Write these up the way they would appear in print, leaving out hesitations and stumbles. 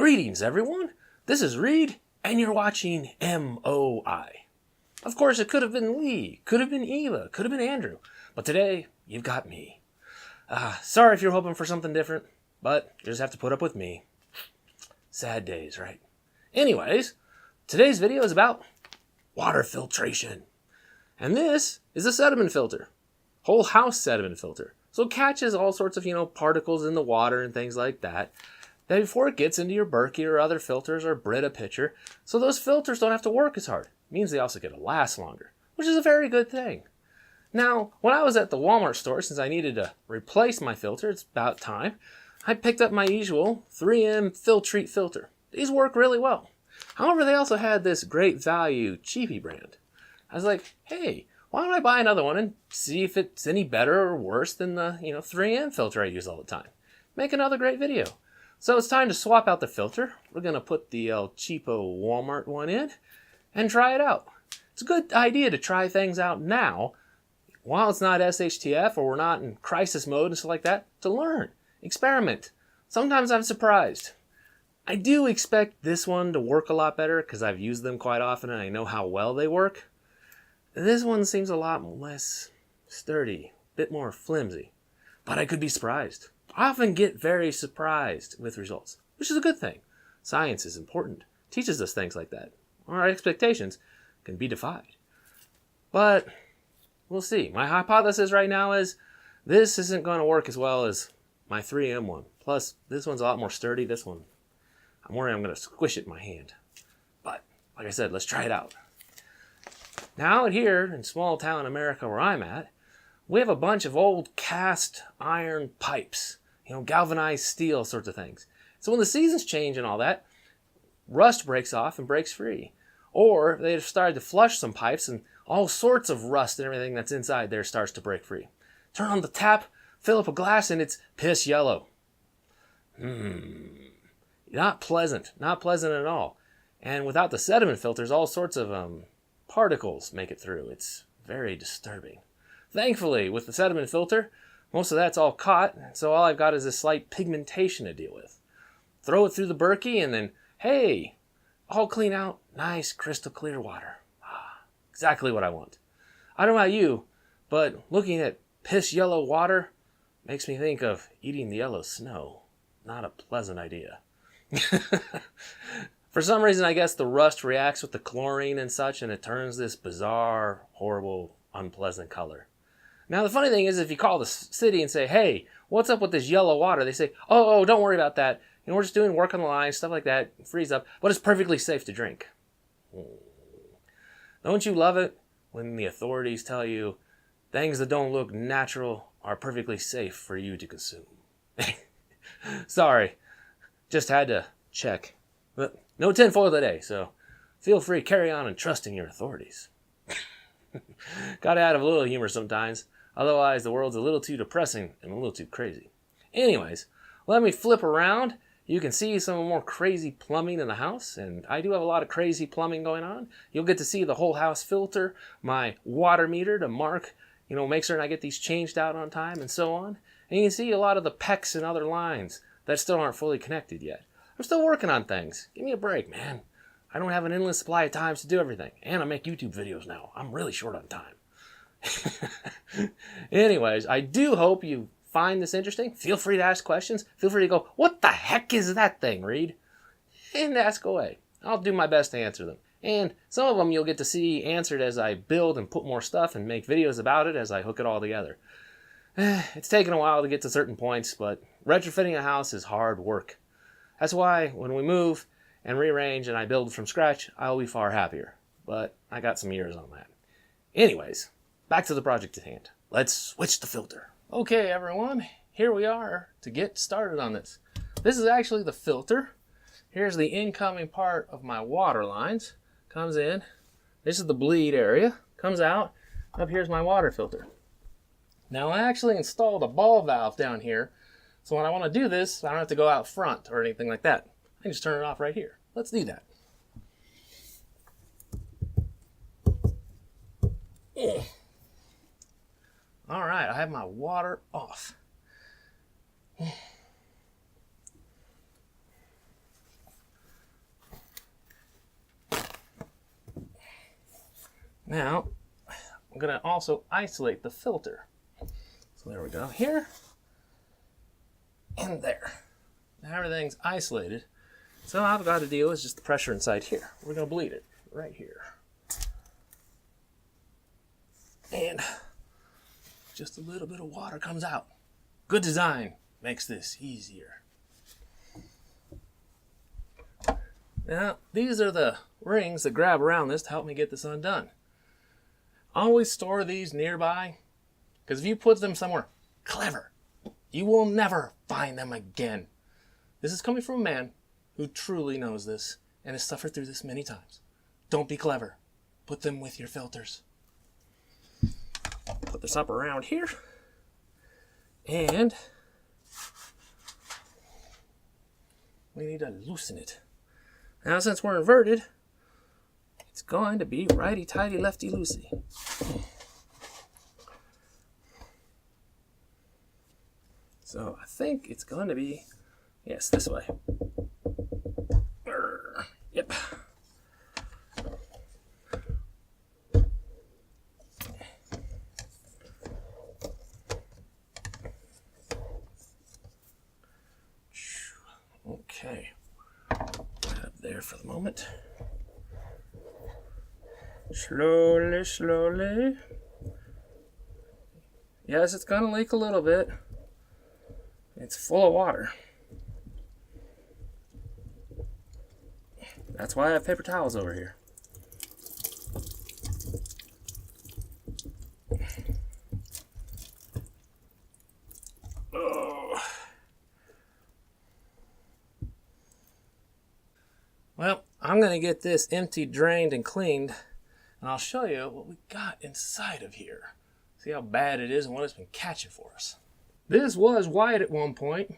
Greetings, everyone. This is Reed, and you're watching MOI. Of course, it could have been Lee, could have been Eva, could have been Andrew, but today, you've got me. Sorry if you're hoping for something different, but you just have to put up with me. Sad days, right? Anyways, today's video is about water filtration. And this is a sediment filter. Whole house sediment filter. So it catches all sorts of, particles in the water and things like that before it gets into your Berkey or other filters or Brita pitcher. So those filters don't have to work as hard. It means they also get to last longer, which is a very good thing. Now, when I was at the Walmart store, since I needed to replace my filter, it's about time, I picked up my usual 3M Filtrete filter. These work really well. However, they also had this great value cheapy brand. I was like, hey, why don't I buy another one and see if it's any better or worse than the 3M filter I use all the time. Make another great video. So it's time to swap out the filter. We're going to put the cheapo Walmart one in and try it out. It's a good idea to try things out now while it's not SHTF or we're not in crisis mode and stuff like that, to learn, experiment. Sometimes I'm surprised. I do expect this one to work a lot better because I've used them quite often and I know how well they work. This one seems a lot less sturdy, a bit more flimsy, but I could be surprised. I often get very surprised with results, which is a good thing. Science is important, teaches us things like that. Our expectations can be defied. But we'll see. My hypothesis right now is this isn't going to work as well as my 3M one. Plus, this one's a lot more sturdy. This one, I'm worried I'm going to squish it in my hand. But, like I said, let's try it out. Now, out here in small town America where I'm at, we have a bunch of old cast iron pipes, galvanized steel sorts of things. So when the seasons change and all that, rust breaks off and breaks free. Or they've started to flush some pipes and all sorts of rust and everything that's inside there starts to break free. Turn on the tap, fill up a glass, and it's piss yellow. Not pleasant at all. And without the sediment filters, all sorts of particles make it through. It's very disturbing. Thankfully, with the sediment filter, most of that's all caught, so all I've got is a slight pigmentation to deal with. Throw it through the Berkey and then, hey, all clean out, nice crystal clear water. Exactly what I want. I don't know about you, but looking at piss yellow water makes me think of eating the yellow snow. Not a pleasant idea. For some reason, I guess the rust reacts with the chlorine and such, and it turns this bizarre, horrible, unpleasant color. Now, the funny thing is, if you call the city and say, hey, what's up with this yellow water? They say, oh, don't worry about that. We're just doing work on the line, stuff like that, freeze up, but it's perfectly safe to drink. Don't you love it when the authorities tell you things that don't look natural are perfectly safe for you to consume? Sorry, just had to check. But no tinfoil today, so feel free to carry on and trust in your authorities. Gotta add a little humor sometimes, otherwise the world's a little too depressing and a little too crazy. Anyways, let me flip around. You can see some more crazy plumbing in the house, and I do have a lot of crazy plumbing going on. You'll get to see the whole house filter, my water meter to mark, make certain I get these changed out on time and so on. And you can see a lot of the PEX and other lines that still aren't fully connected yet. I'm still working on things. Give me a break, man. I don't have an endless supply of times to do everything. And I make YouTube videos now. I'm really short on time. Anyways, I do hope you find this interesting. Feel free to ask questions. Feel free to go, what the heck is that thing, Reed? And ask away. I'll do my best to answer them. And some of them you'll get to see answered as I build and put more stuff and make videos about it as I hook it all together. It's taken a while to get to certain points, but retrofitting a house is hard work. That's why when we move and rearrange and I build from scratch, I'll be far happier. But I got some years on that. Anyways, back to the project at hand. Let's switch the filter. Okay, everyone, here we are to get started on this. This is actually the filter. Here's the incoming part of my water lines. Comes in. This is the bleed area. Comes out. Up here's my water filter. Now, I actually installed a ball valve down here. So when I want to do this, I don't have to go out front or anything like that. I can just turn it off right here. Let's do that. All right, I have my water off. Now, I'm going to also isolate the filter. So there we go, here and there. Now everything's isolated. So all I've got to deal with is just the pressure inside here. We're going to bleed it right here. And just a little bit of water comes out. Good design makes this easier. Now, these are the rings that grab around this to help me get this undone. Always store these nearby, because if you put them somewhere clever, you will never find them again. This is coming from a man who truly knows this and has suffered through this many times. Don't be clever. Put them with your filters. Put this up around here. And we need to loosen it. Now, since we're inverted, it's going to be righty-tighty, lefty-loosey. So I think it's going to be, yes, this way. Yep. Okay. Right up there for the moment. Slowly, slowly. Yes, it's going to leak a little bit. It's full of water. That's why I have paper towels over here. Oh. Well, I'm going to get this emptied, drained, and cleaned, and I'll show you what we got inside of here. See how bad it is and what it's been catching for us. This was white at one point.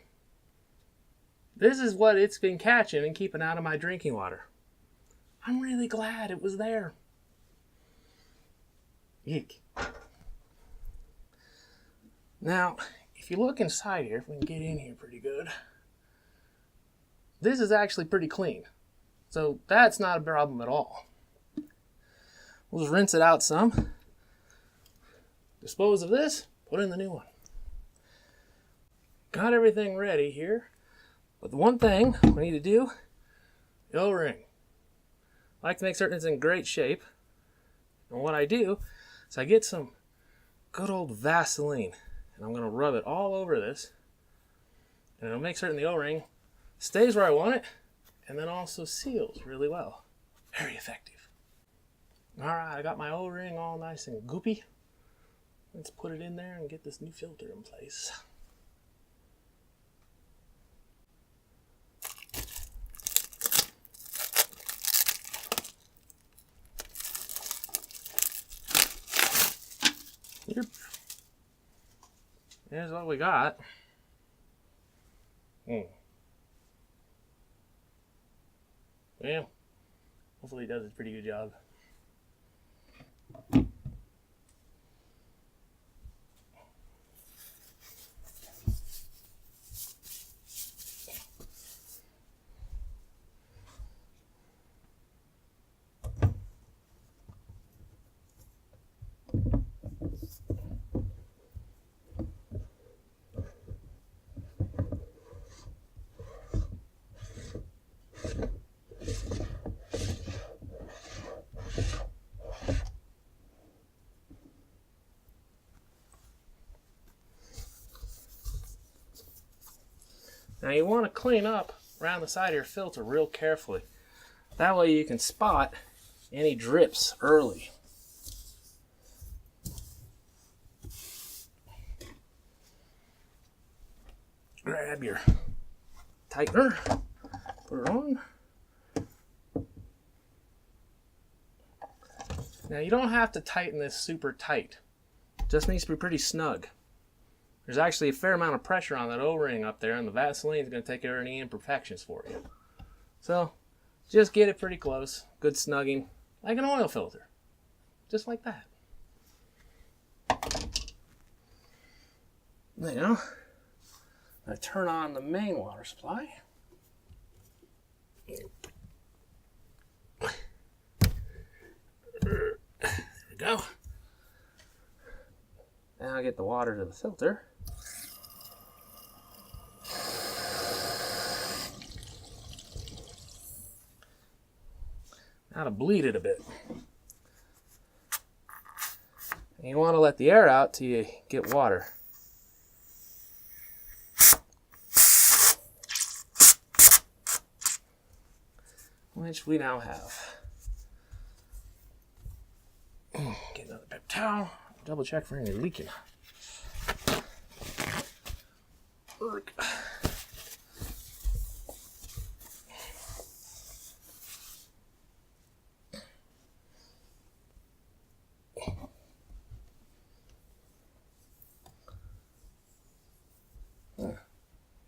This is what it's been catching and keeping out of my drinking water. I'm really glad it was there. Eek. Now, if you look inside here, if we can get in here pretty good, this is actually pretty clean. So that's not a problem at all. We'll just rinse it out some. Dispose of this, put in the new one. Got everything ready here. But the one thing we need to do, the O-ring. I like to make certain it's in great shape. And what I do is I get some good old Vaseline. And I'm going to rub it all over this. And it'll make certain the O-ring stays where I want it. And then also seals really well. Very effective. Alright, I got my O-ring all nice and goopy. Let's put it in there and get this new filter in place. Yep. Here's what we got. Yeah. Hopefully it does a pretty good job. Now you want to clean up around the side of your filter real carefully. That way you can spot any drips early. Grab your tightener, put it on. Now you don't have to tighten this super tight. It just needs to be pretty snug. There's actually a fair amount of pressure on that O-ring up there, and the Vaseline is going to take care of any imperfections for you. So, just get it pretty close. Good snugging, like an oil filter. Just like that. Now, I turn on the main water supply. There get the water to the filter. Now to bleed it a bit. And you want to let the air out till you get water. Which we now have. Get another paper towel. Double check for any leaking.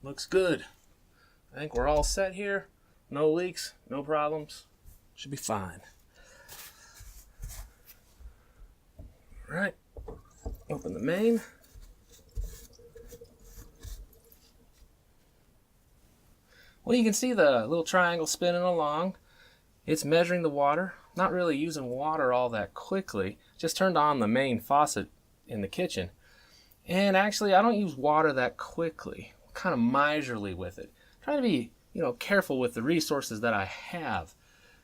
Looks good. I think we're all set here. No leaks, no problems. Should be fine. All right. Open the main. Well, you can see the little triangle spinning along. It's measuring the water. Not really using water all that quickly. Just turned on the main faucet in the kitchen. And actually, I don't use water that quickly. I'm kind of miserly with it. Trying to be, careful with the resources that I have.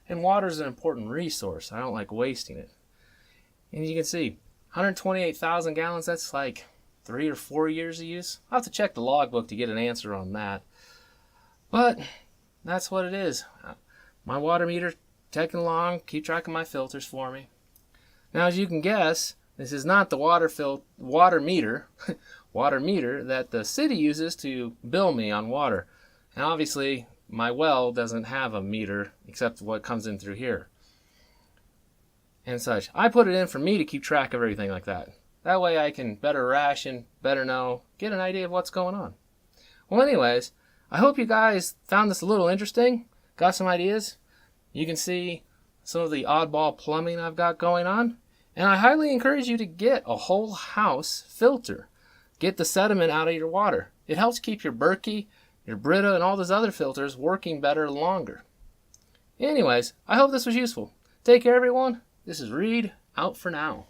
And water is an important resource. I don't like wasting it. And you can see, 128,000 gallons, that's like 3 or 4 years of use. I'll have to check the logbook to get an answer on that. But that's what it is. My water meter taking along, keep track of my filters for me. Now, as you can guess, this is not the water meter that the city uses to bill me on water. And obviously, my well doesn't have a meter except what comes in through here and such. I put it in for me to keep track of everything like that. That way I can better ration, better know, get an idea of what's going on. Well, anyways, I hope you guys found this a little interesting, got some ideas. You can see some of the oddball plumbing I've got going on. And I highly encourage you to get a whole house filter. Get the sediment out of your water. It helps keep your Berkey, your Brita, and all those other filters working better longer. Anyways, I hope this was useful. Take care, everyone. This is Reed, out for now.